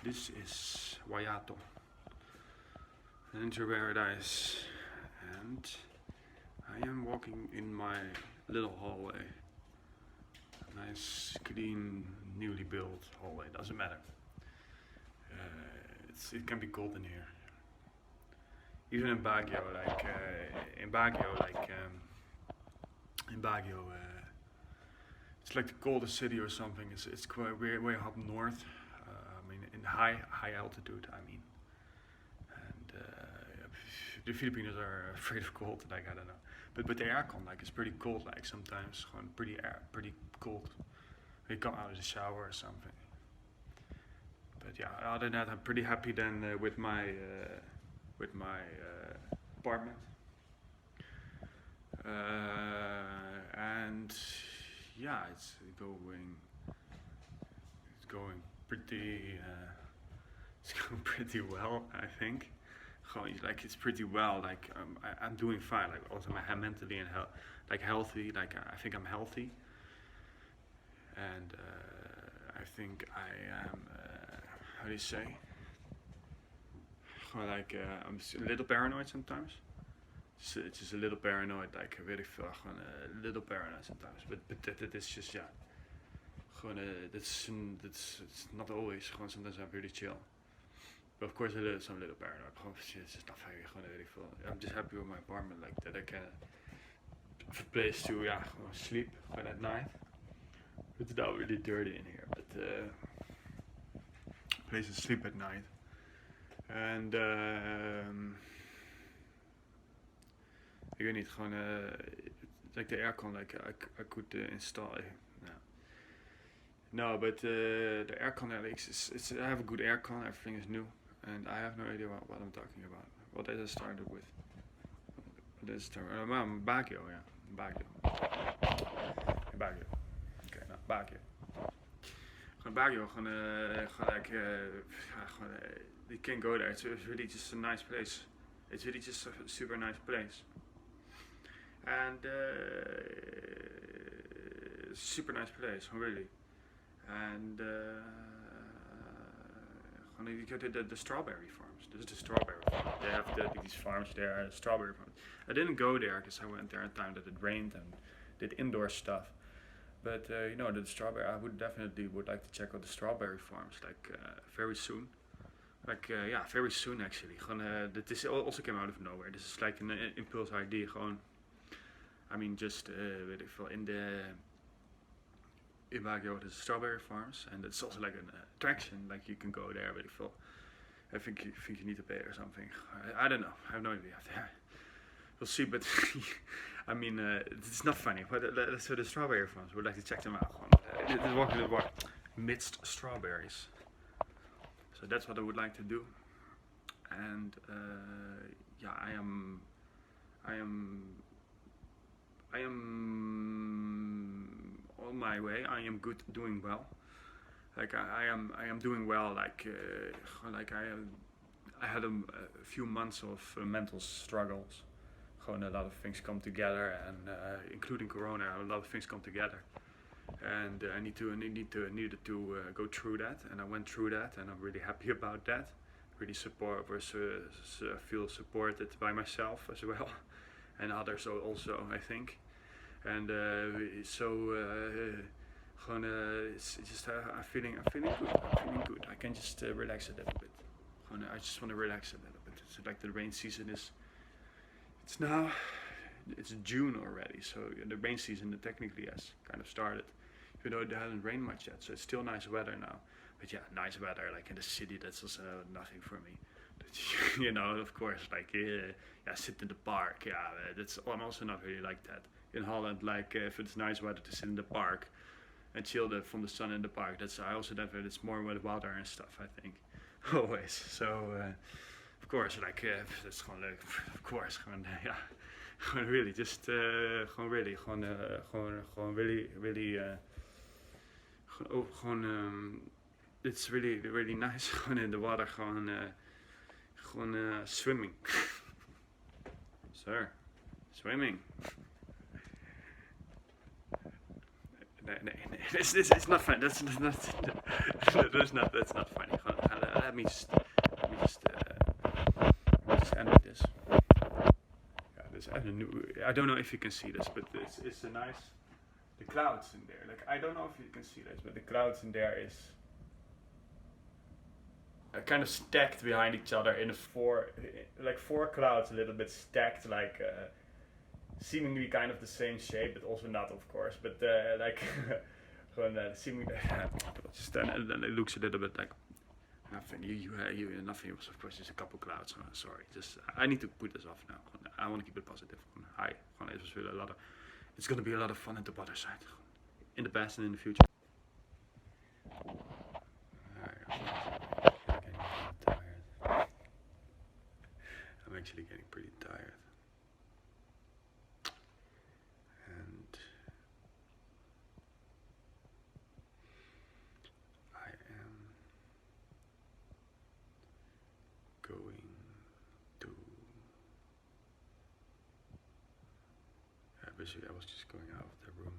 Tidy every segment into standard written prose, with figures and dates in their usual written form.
This is Wayato, Ninja Paradise, and I am walking in my little hallway. A nice, clean, newly built hallway. Doesn't matter. It can be cold in here. Even in Baguio, it's like the coldest city or something. It's quite way up north. I mean, in high altitude. I mean, and the Filipinos are afraid of cold. Like, I don't know, but the aircon, like, it's pretty cold. Like sometimes, gewoon pretty cold. You come out of the shower or something. But yeah, other than that, I'm pretty happy then with my apartment. And yeah, it's going pretty well, I think. Like, it's pretty well. Like, I'm doing fine. Like, also mentally and healthy. Like, I think I'm healthy, and I think I am. How do you say? Like, I'm a little paranoid sometimes. It's just a little paranoid, like, weet ik veel, gewoon a little paranoid sometimes. But that is just, yeah. Gewoon, it's not always. Gewoon, sometimes I'm pretty chill. But of course, some little paranoid. Gewoon, it's just not very, gewoon, weet ik veel. I'm just happy with my apartment, like, that I can have a place to, yeah, gewoon sleep, gewoon at night. It's not really dirty in here, but place to sleep at night. And ik weet niet, gewoon like the aircon, like I could install. No, but the aircon, it's I have a good aircon. Everything is new, and I have no idea what I'm talking about. What did I started with? Baguio, yeah, Baguio. Okay, no, Baguio. Gewoon Baguio, you can go there. It's really just a nice place. It's really just a super nice place. And super nice place, really. And you go to the strawberry farms. This is the strawberry farm. They have these farms there, strawberry farms. I didn't go there because I went there at a time that it rained and did indoor stuff. But the strawberry, I would definitely like to check out the strawberry farms, like very soon. Like, very soon actually. This also came out of nowhere. This is like an impulse idea. I mean, just weet ik veel, in Baguio there's strawberry farms, and it's also like an attraction. Like, you can go there, weet ik veel. I think you need to pay or something. I don't know. I have no idea. We'll see, but I mean, it's not funny. But so the strawberry farms, we'd like to check them out. Walk midst strawberries. So that's what I would like to do. And yeah, I am on my way. I am doing well. Like, I am doing well. Like I had a few months of mental struggles. A lot of things come together, and including Corona, a lot of things come together. And I needed to go through that, and I went through that, and I'm really happy about that. Really feel supported by myself as well, and others also, I think. And it's just I'm feeling good. I can just relax a little bit. I just want to relax a little bit. It's like the rain season is. It's June already, so the rain season technically has kind of started, even though it hasn't rained much yet. So it's still nice weather now. But yeah, nice weather, like in the city, that's also nothing for me. But, of course, like, sit in the park. Yeah, I'm also not really like that. In Holland, like, if it's nice weather to sit in the park and chill from the sun in the park, I also definitely, it's more with water and stuff, I think, always. So. Of course, like, that's gewoon leuk. Of course, yeah. Really, just, really, it's really, really nice, in the water, swimming. Sir, swimming. Nee, it's not funny. That's not funny. let me just end with this. I don't know if you can see this, but it's a nice. The clouds in there. Like I don't know if you can see this, but the clouds in there is kind of stacked behind each other in four clouds, a little bit stacked, like seemingly kind of the same shape, but also not, of course. But like seemingly, and then it looks a little bit like. Nothing. Nothing. It was, of course, just a couple clouds. Sorry. Just I need to put this off now. I want to keep it positive. Hi. It was really it's going to be a lot of fun at the water side, in the past and in the future. I'm actually getting pretty tired. And I am going to. Basically, I was just going out of the room,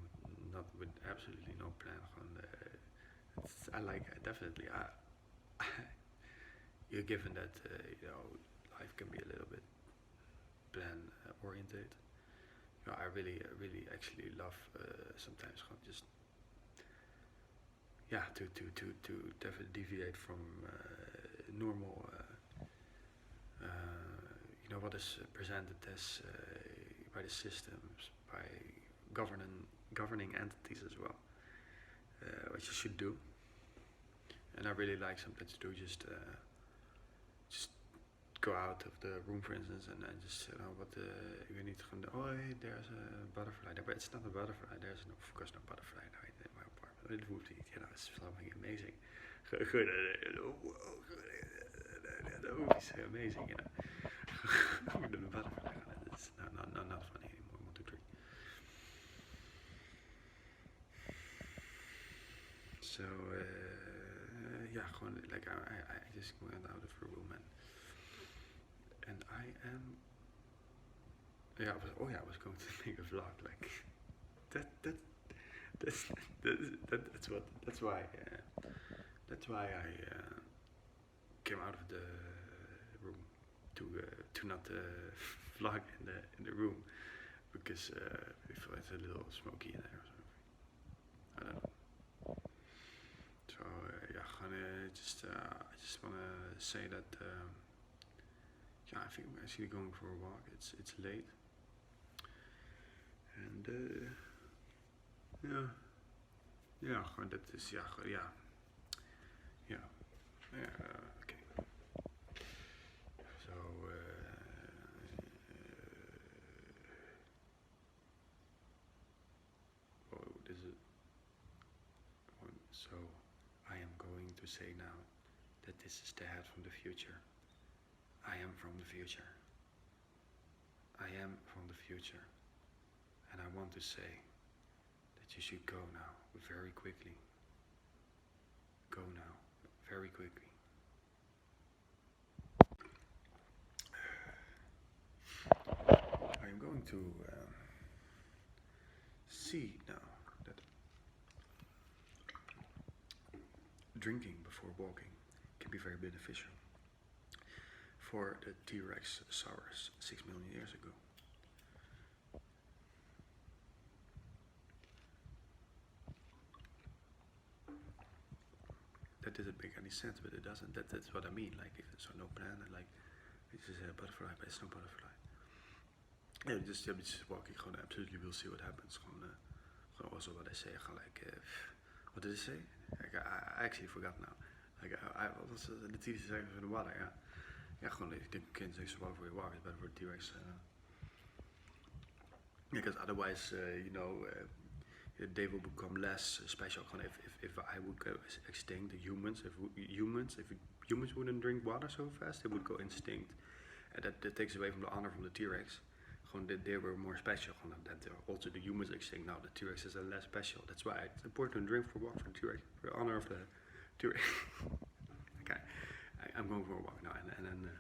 not with absolutely no plan. Definitely. You're given that life can be a little bit plan oriented. I really actually love sometimes just to deviate from normal. What is presented as by the systems, by governing entities as well, what you should do. And I really like sometimes to do just go out of the room, for instance, and then just you need to hey, there's a butterfly there, but it's not a butterfly. There's of course no butterfly now in my apartment. It would be, it's something amazing. That would be so amazing, the butterfly. It's not funny anymore. 1, 2, 3. So gewoon like I just went out of the room and I am. I was going to make a vlog like that's why I came out of the room to not vlog in the room, because it's a little smoky in there or something. I don't know. So I just want to say that I think I'm actually going for a walk. It's late, and gewoon dat is okay. So this is. So I am going to say now that this is the head from the future. I am from the future. I am from the future. And I want to say that you should go now, very quickly. Go now, very quickly. I am going to see now that drinking before walking can be very beneficial for the T-Rex saurs 6 million years ago. That doesn't make any sense, but it doesn't. That's what I mean. Like, if there's no plan, and like, this is a butterfly, but it's no butterfly. Yeah, just walking. Absolutely, we'll see what happens. Also what I say. What did I say? Like, I actually forgot now. Like, what was the TV saying for the water? Ik denk kind say so for your walk is better for T-Rex. Because otherwise, they will become less special. If I would go extinct, the humans, if humans wouldn't drink water so fast, they would go extinct, and that takes away from the honor from the T-Rex. They were more special. That also the humans extinct now. The T-Rex is less special. That's why it's important to drink for water for the T-Rex, for the honor of the T-Rex. Okay, I'm going for a walk now, and then.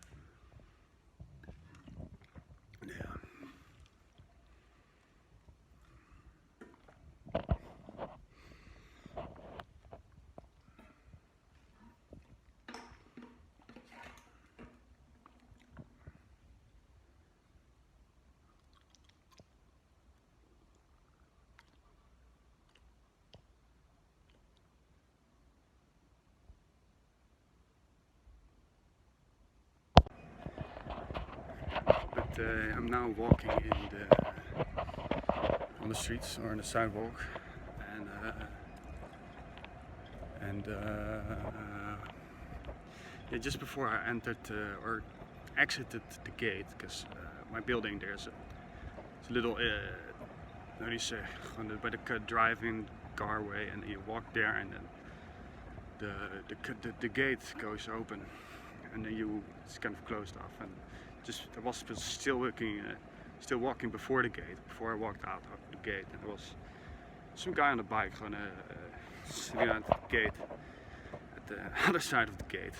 I'm now walking on the streets or on the sidewalk, and yeah, just before I entered or exited the gate, because my building there's a little how do you say, by the driving carway, and you walk there, and then the gate goes open, and then it's kind of closed off, and I was still walking before the gate, before I walked out of the gate, and there was some guy on the bike sitting at the gate, at the other side of the gate,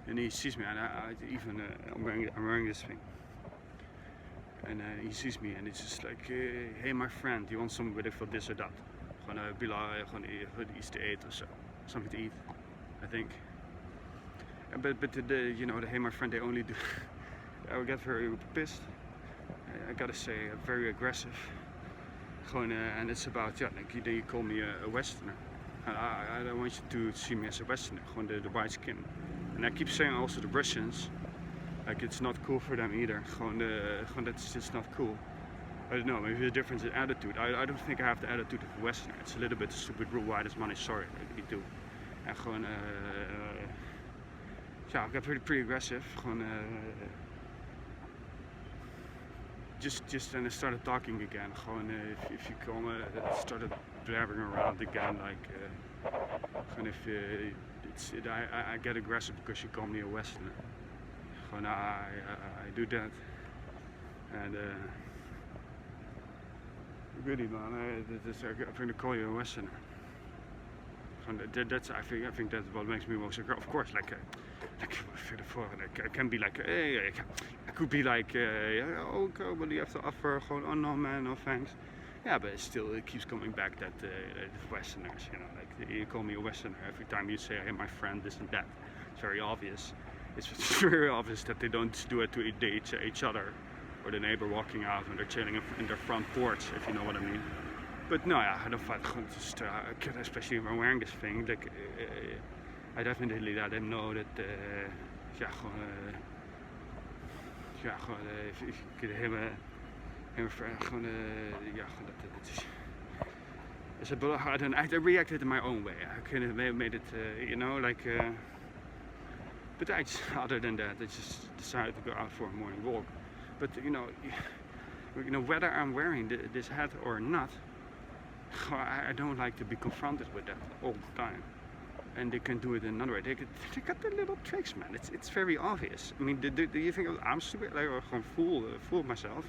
and he sees me, and I'm wearing this thing, and he sees me, and he's just like, hey my friend, you want some, weet ik veel, this or that, gewoon iets te eten or so, something to eat, I think. But the hey my friend, they only do. I would get very pissed. I gotta say, very aggressive. And it's about, like you call me a Westerner. I don't want you to see me as a Westerner. The white skin. And I keep saying also the Russians, like it's not cool for them either. That's just not cool. I don't know, maybe the difference in attitude. I don't think I have the attitude of a Westerner. It's a little bit stupid rule, why does money, sorry, I really do. En I got pretty aggressive. Just and I started talking again. If you call me, started blabbering around again, like I get aggressive because you call me a Westerner. I do that, and really, man, I'm going to call you a Westerner. I think that's what makes me most aggressive. Of course, like I can be like, hey, I could be like, oh, what do you have to offer? Oh no, man, no thanks. Yeah, but it keeps coming back that Westerners, like you call me a Westerner every time you say, hey, my friend, this and that. It's very obvious. It's very obvious that they don't do it to each other or the neighbor walking out when they're chilling in their front porch, if you know what I mean. But no, I don't find just especially when I'm wearing this thing. Like, I definitely let him know that, if you could I reacted in my own way. I could have made it, but other than that, I just decided to go out for a morning walk. But whether I'm wearing this hat or not, I don't like to be confronted with that all the time. And they can do it in another way. They got the little tricks, man. It's very obvious. I mean, do you think I'm stupid? Like, or fool myself?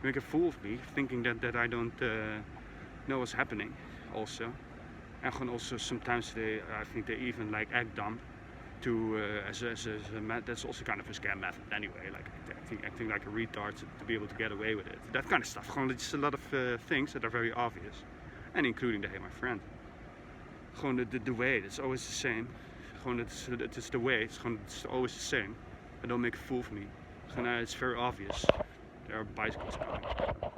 Make a fool of me, thinking that I don't know what's happening. Also, and also sometimes I think they even like act dumb. That's also kind of a scam method anyway. Like acting like a retard to be able to get away with it. That kind of stuff. It's a lot of things that are very obvious. And including the hey my friend. The way, it's always the same. It's the way, it's always the same. And don't make a fool of me. It's very obvious. There are bicycles coming. I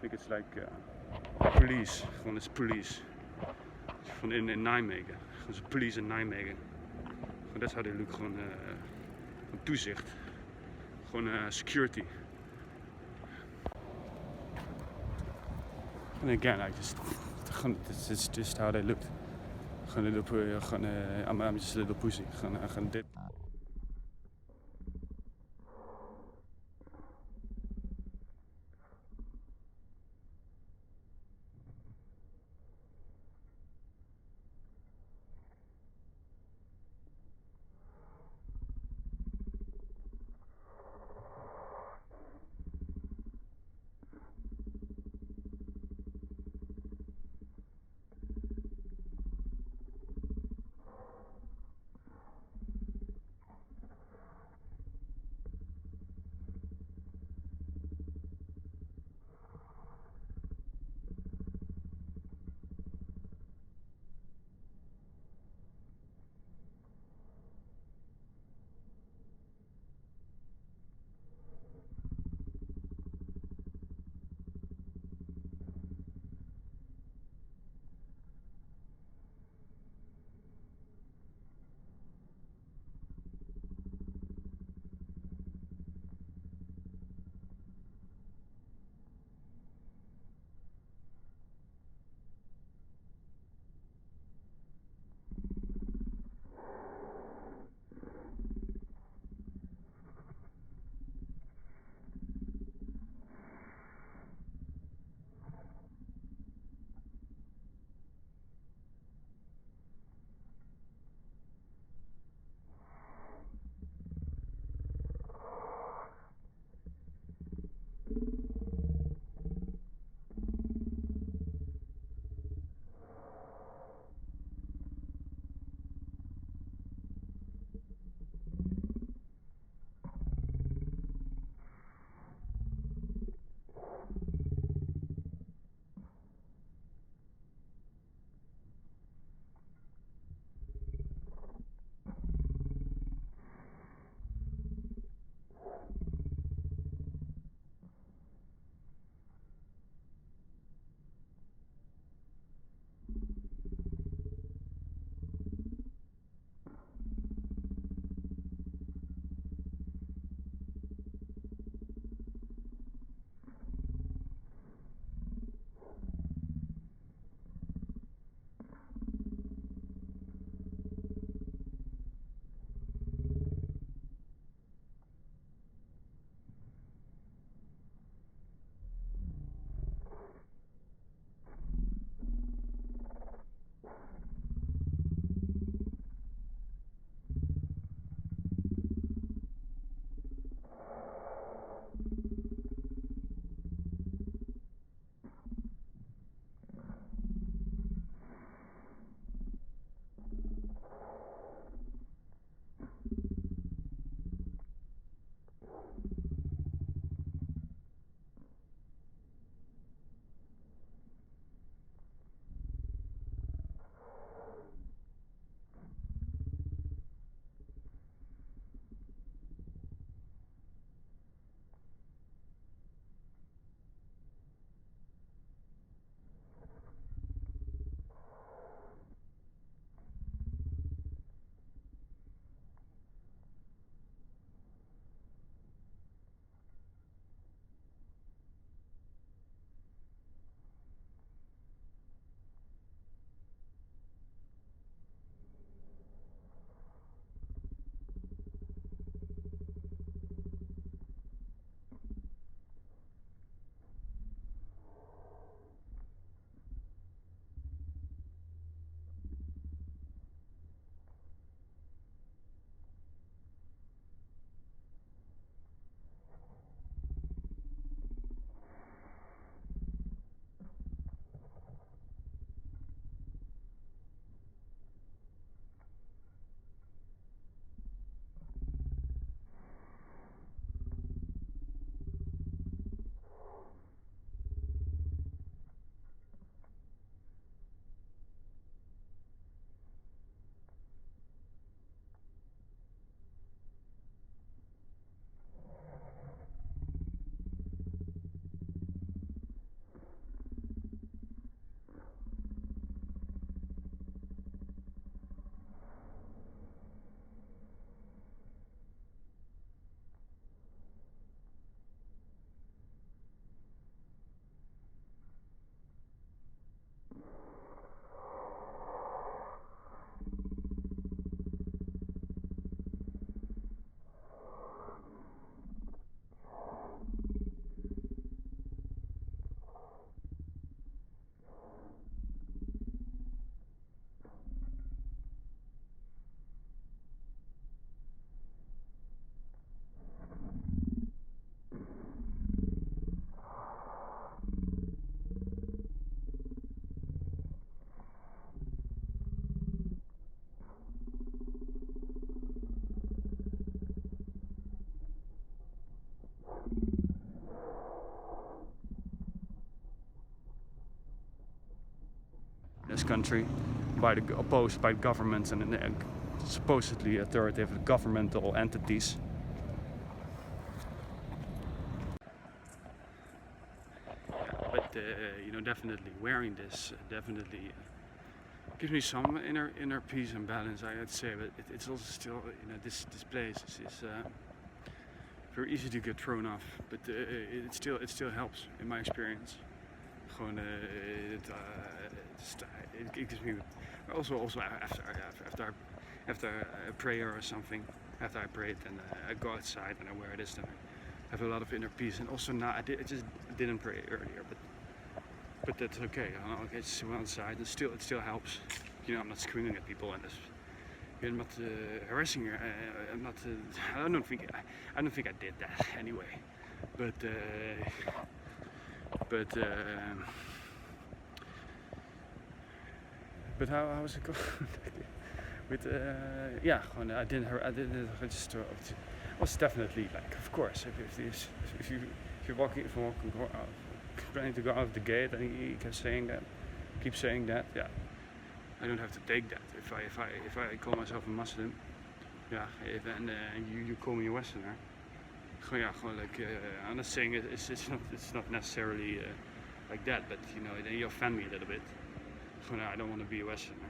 think it's like police. It's police. In Nijmegen. It's police in Nijmegen. That's how they look. Toezicht. Security. And again, it's just how they looked. I'm just a little pussy. Dit. country, opposed by governments and supposedly authoritative governmental entities. But you know, definitely wearing this definitely gives me some inner peace and balance, I'd say. But it's also still, you know, this place is very easy to get thrown off. But it still helps in my experience. Gewoon it gives me also after a prayer or something. After I prayed, and I go outside and I wear this, then I have a lot of inner peace. And also now I just didn't pray earlier, but that's okay. I just went outside, and it still helps. You know, I'm not screaming at people, and I'm not harassing her. I'm not. I don't think I did that anyway. But how was it going? With yeah, I didn't register. It was definitely like, of course, if you're walking planning to go out of the gate, and he keeps saying that, yeah, I don't have to take that. If I call myself a Muslim, yeah, and you call me a Westerner, like I'm not saying it's not necessarily like that, but you know, then you offend me a little bit. I don't want to be a Westerner.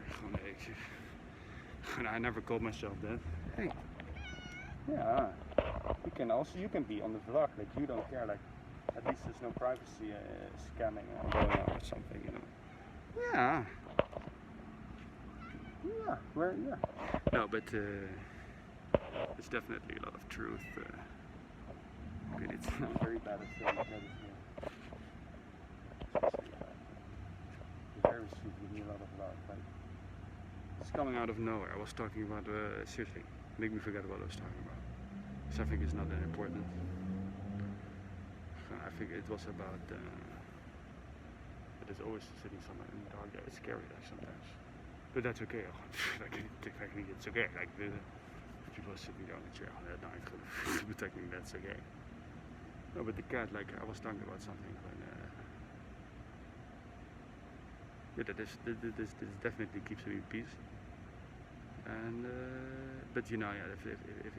I never called myself that. Hey, yeah, you can be on the vlog, like you don't care, like at least there's no privacy scamming going on or something, you know. Yeah. No, but it's definitely a lot of truth. Okay, it's not very bad at filming. Very sweet, with me a lot of love. Like, it's coming out of nowhere. I was talking about seriously, make me forget what I was talking about. So I think it's not that important. I think it was about there's always sitting somewhere in the dark. Yeah, it's scary like sometimes, but that's okay. Like technically it's okay. Like the people are sitting down in the chair at night, but technically that's okay. No, but the cat, like I was talking about something when yeah, this definitely keeps me in peace. And but you know, yeah,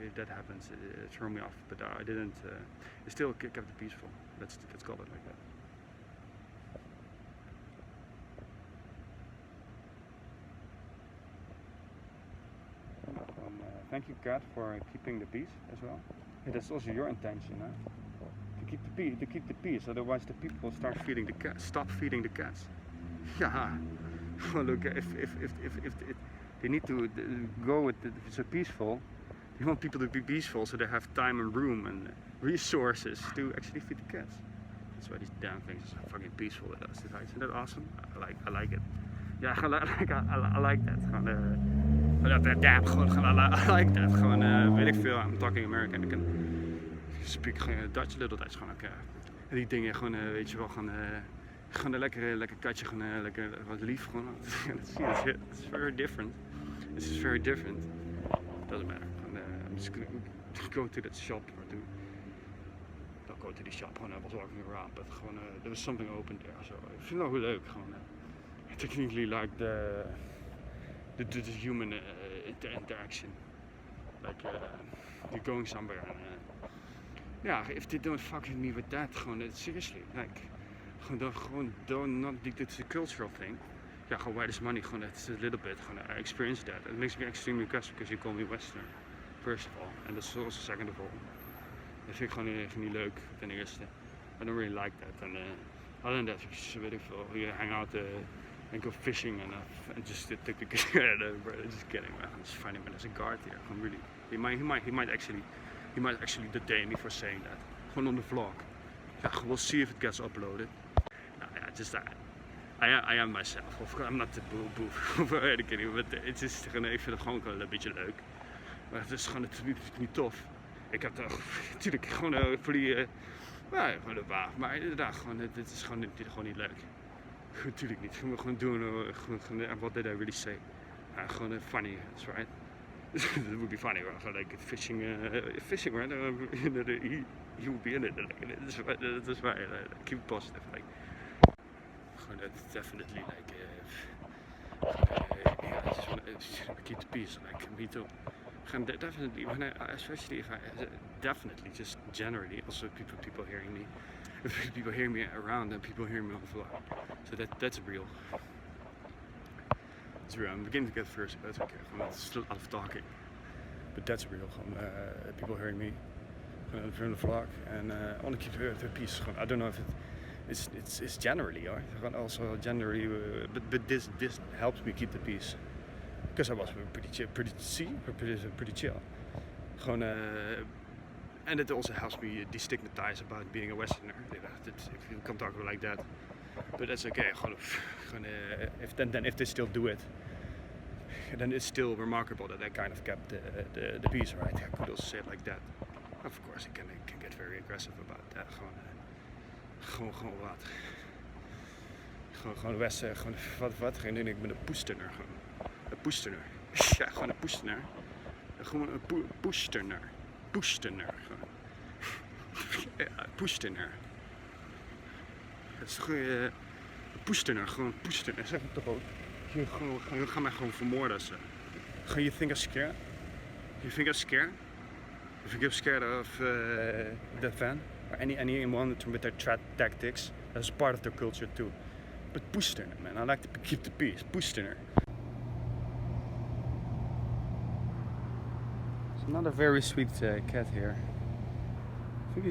if that happens, it throws me off. But I didn't. It still kept it peaceful. Let's call it like that. Thank you, Kat, for keeping the peace as well. Yeah, that's also your intention, huh? To keep the peace. Otherwise, the people start feeding the cats. Stop feeding the cats. Yeah. Well, look, if they need to go with if it's so peaceful, you want people to be peaceful so they have time and room and resources to actually feed the cats. That's why these damn things are so fucking peaceful with us. Isn't that awesome? I like it. Yeah, I like that. I like that. Gewoon, weet ik veel. I'm talking American. I can speak Dutch, little Dutch. Gewoon ook. En die dingen gewoon, weet je wel, gewoon een lekker katje, gewoon lekker wat lief. Gewoon. It's very different. This is very different. Doesn't matter. I'm just gonna go to that shop or do. Don't go to the shop. Gewoon, I was walking around, but gewoon, there was something open there. So ik vind het wel leuk. Gewoon, technically like the human interaction, like you're going somewhere and yeah, if they don't fuck with me with that, seriously, like don't it's a cultural thing. Yeah, why this money? It's a little bit. I experienced that. It makes me extremely cussed because you call me Western, first of all, and that's also second of all. Dat vind ik gewoon echt niet leuk, ten eerste. I don't really like that. And other than that, weet ik veel, you hang out and go fishing and just take the just kidding, man. I'm just finding him as a guard here. I'm really, he might actually detain me for saying that. Gewoon on the vlog. Yeah, we'll see if it gets uploaded. Yeah, just that. I am myself. Of course, I'm not the boof. Weet ik niet. Maar het is gewoon, ik vind het gewoon wel een beetje leuk. Maar het is gewoon niet tof. Ik heb daar natuurlijk gewoon voor die, ja, gewoon de waag. Maar inderdaad, dit is gewoon niet leuk. Natuurlijk niet. Gewoon doen. What did I really say? Gewoon funny, that's right. It would be funny, right? Like fishing, right? He would be in it. That's right. Keep it positive. Like, that's definitely like I just want to keep the peace. Like me too. Definitely, when especially if I definitely just generally also people hearing me, if people hearing me around and people hearing me on the vlog. So that's real. It's real. I'm beginning to get first, but it's okay. It's still a lot of talking, but that's real. People hearing me from the vlog, and I want to keep the peace. I don't know if it's generally, or also generally, but this helps me keep the peace. Because I was pretty chill. And it also helps me destigmatize about being a Westerner. If you can talk like that, but that's okay. If they still do it, then it's still remarkable that I kind of kept the peace, right? I could also say it like that. Of course, I can get very aggressive about that. Gewoon wat. Gewoon Westen, gewoon wat. Ik ben een poestener gewoon. Een poestener. Ja, gewoon een poestener. Gewoon een poestener. Poestener. Ja, poestener. Het is gewoon een poestener. Gewoon poestener. Zeg het toch ook. Je gaat mij gewoon vermoorden. Zo. Gewoon, you think I'm scared? You think I'm scared? If you get scared of that van? Or anyone with their threat tactics, that's part of their culture too. But poestener, man. I like to keep the peace. Poestener. Another very sweet cat here. I think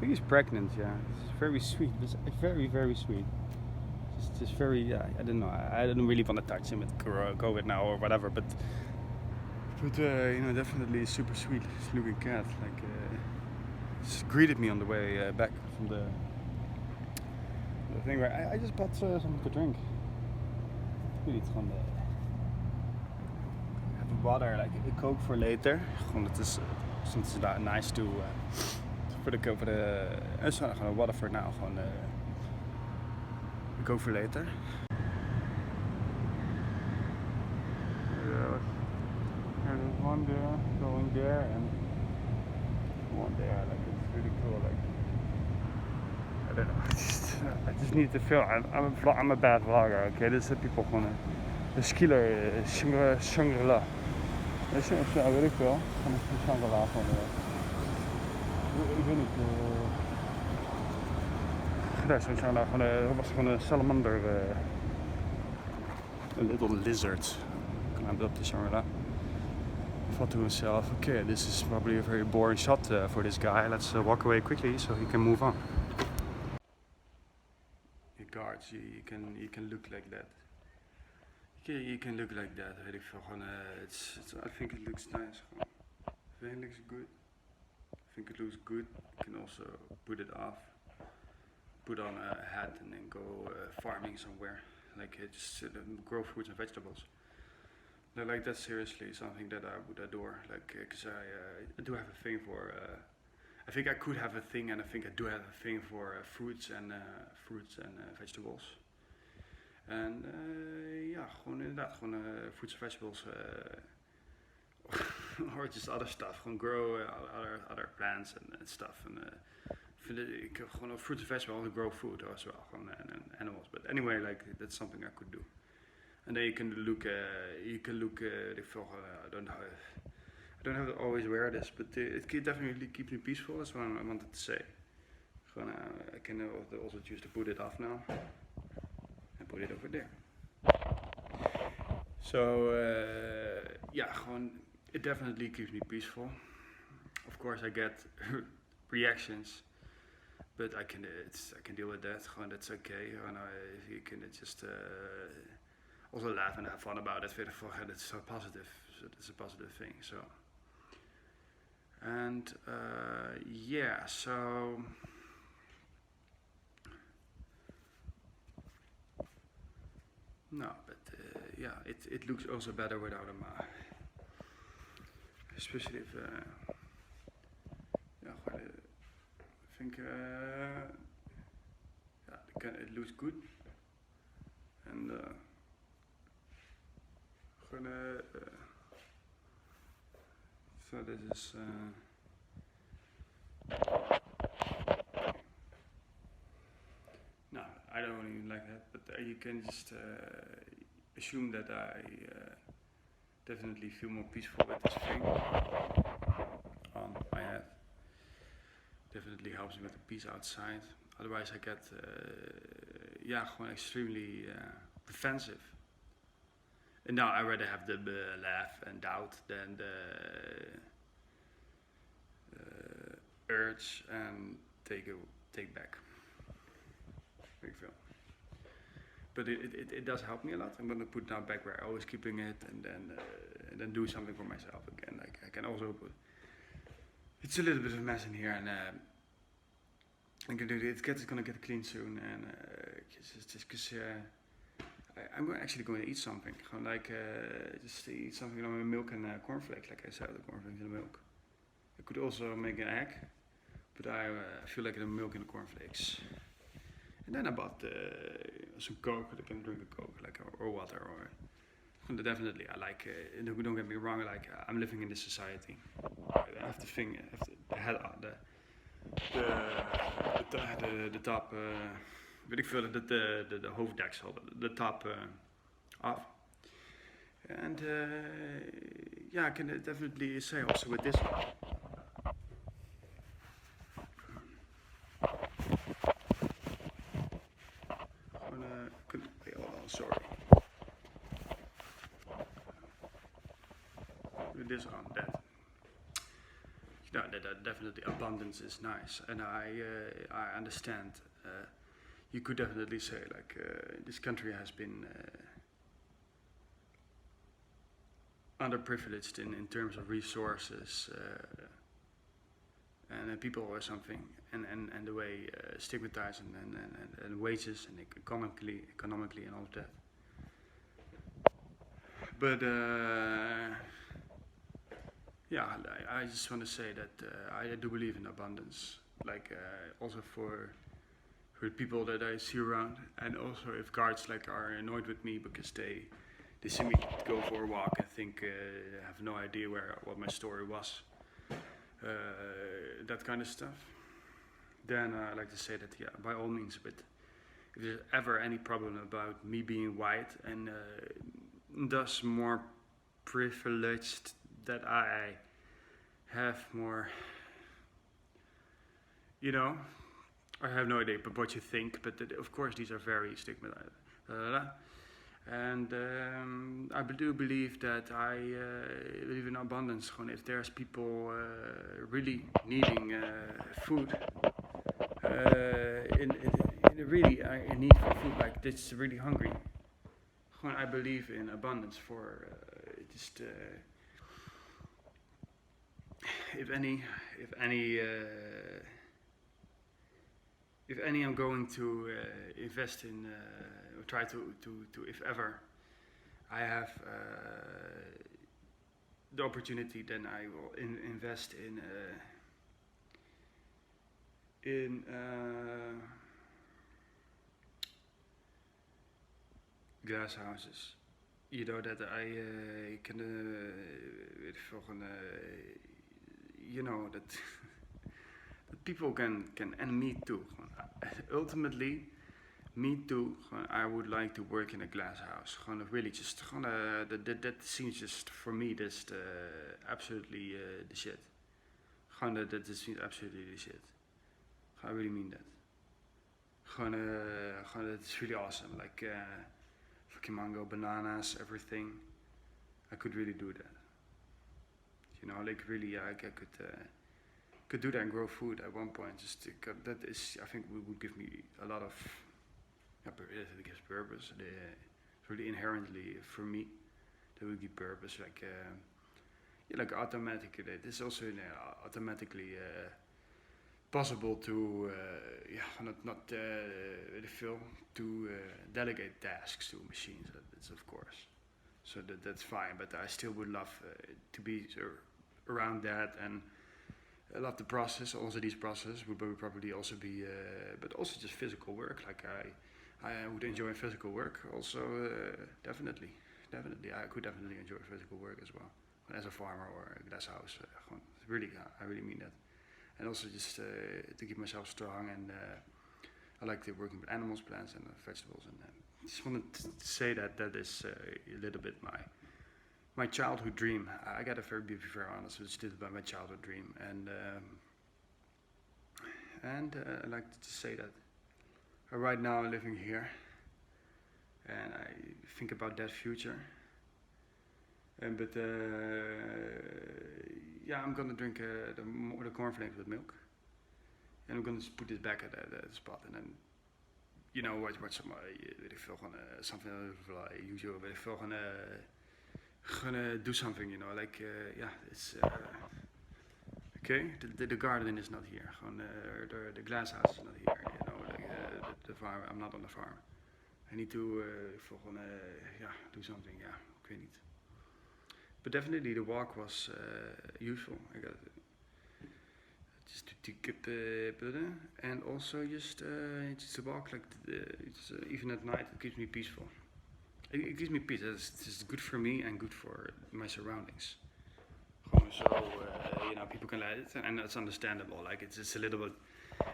he's pregnant. Yeah, it's very sweet. It's very, very sweet. Just very. I don't know. I don't really want to touch him with COVID now or whatever. But definitely super sweet looking cat. Like, just greeted me on the way back from the thing where I just bought something to drink. Really, it's from water, like a Coke for later. Gewoon, het is soms nice to voor de gewoon water for now. Gewoon a Coke for later. There's one there, going there, and one there. Like, it's really cool. Like, I don't know. I just need to film. I'm a bad vlogger. Okay, this is people gewoon de skiller Shangri-La. Ja, weet ik wel. Van de Shangri-La van ik weet niet. Daar zo'n Shangri-La dat was gewoon een salamander. A little lizard climbed up the Shangri-La. I thought to himself, okay, this is probably a very boring shot for this guy. Let's walk away quickly so he can move on. Your guards, you can look like that. You can look like that, weet ik veel. I think it looks nice. I think it looks good. I think it looks good. You can also put it off. Put on a hat and then go farming somewhere. Like just grow fruits and vegetables. Like that's seriously something that I would adore. Like, because I do have a thing for. I think I could have a thing, and I think I do have a thing for fruits and vegetables. En ja, gewoon inderdaad, gewoon fruits and vegetables, or just other stuff. Gewoon grow other plants and stuff. En vind ik gewoon fruits and vegetables, to grow food as well, gewoon and animals. But anyway, like that's something I could do. And then you can look. I don't have to always wear this, but it definitely keeps me peaceful. That's what I wanted to say. Gewoon, I can also choose to put it off now. Put it over there. So yeah, gewoon, it definitely keeps me peaceful. Of course, I get reactions, but I can deal with that. Gewoon, that's okay. You can just also laugh and have fun about it. It's so positive. So it's a positive thing. So and yeah, so. No, but yeah, it looks also better without a mask. Especially if, yeah, I think, yeah, it looks good. And so this is. No, I don't even like that, but you can just assume that I definitely feel more peaceful with this thing on my head. Definitely helps me with the peace outside. Otherwise I get gewoon extremely defensive. And now I rather have the laugh and doubt than the urge and take back. Big film. But it does help me a lot. I'm gonna put now back where I always keeping it, and then do something for myself again. Like I can also put. It's a little bit of a mess in here, and I'm gonna do it. It's gonna get clean soon, and just because I'm actually going to eat something. Gewoon like just eat something on my milk and cornflakes, like I said, the cornflakes and the milk. I could also make an egg, but I feel like the milk and the cornflakes. And then I bought some Coke, I can drink a Coke, like or water, or definitely I like. Don't get me wrong, like I'm living in this society. I have the thing, I have the head on the top. Weet ik veel dat de hoofddeksel, de top off. And I can definitely say also with this one. Sorry. With this on that. That definitely abundance is nice, and I understand. You could definitely say like this country has been underprivileged in terms of resources and people or something, and the way stigmatized and wages and economically and all of that. But I just want to say that I do believe in abundance, like also for the people that I see around, and also if guards like are annoyed with me because they see me go for a walk and think have no idea what my story was, that kind of stuff, then I like to say that by all means. But if there's ever any problem about me being white and thus more privileged, that I have more, I have no idea but what you think, but of course these are very stigmatized. And I do believe that I believe in abundance. If there's people really needing food, in need for food, like this, really hungry, I believe in abundance for just if any I'm going to invest in or try to if ever I have the opportunity, then I will invest in glass houses. That I can that that people can, and me too. Ultimately, me too. I would like to work in a glass house. Really, just that seems just for me just absolutely the shit. That just seems absolutely the shit. I really mean that. It's really awesome. Like fucking mango, bananas, everything. I could really do that. Like really, I could do that and grow food at one point. Just that is, I think, would give me a lot of. It gives purpose. It's really inherently for me. That would give purpose. Like automatically. This is also automatically possible to not feel to delegate tasks to machines. That's of course. So that's fine. But I still would love to be around that, and I love the process. Also, these processes would probably also be, but also just physical work. Like I would enjoy physical work. Also, definitely, I could definitely enjoy physical work as well, as a farmer or a glass house. I really mean that. And also just to keep myself strong, and I like the working with animals, plants, and vegetables. And just wanted to say that is a little bit my childhood dream. I got a very very honest. It's still about my childhood dream, and I like to say that right now I'm living here, and I think about that future. But yeah, I'm gonna drink the cornflakes with milk, and I'm gonna put this back at the spot, and then watch some weet ik veel, gewoon something usual, weet ik veel, gonna do something, like yeah, it's okay. The garden is not here, gewoon the glass house is not here, like the farm. I'm not on the farm. I need to do something. Yeah, ik weet niet. But definitely the walk was useful. I got just to keep and also just to walk like even at night. It keeps me peaceful. It gives me peace. It's good for me and good for my surroundings. So people can like it, and it's understandable. Like it's a little bit,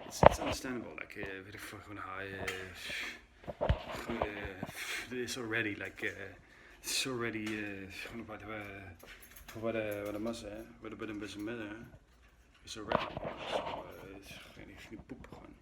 it's understandable. Like it's already like. It's already wat de massa, wat de best midden is already. So, geen poep gewoon.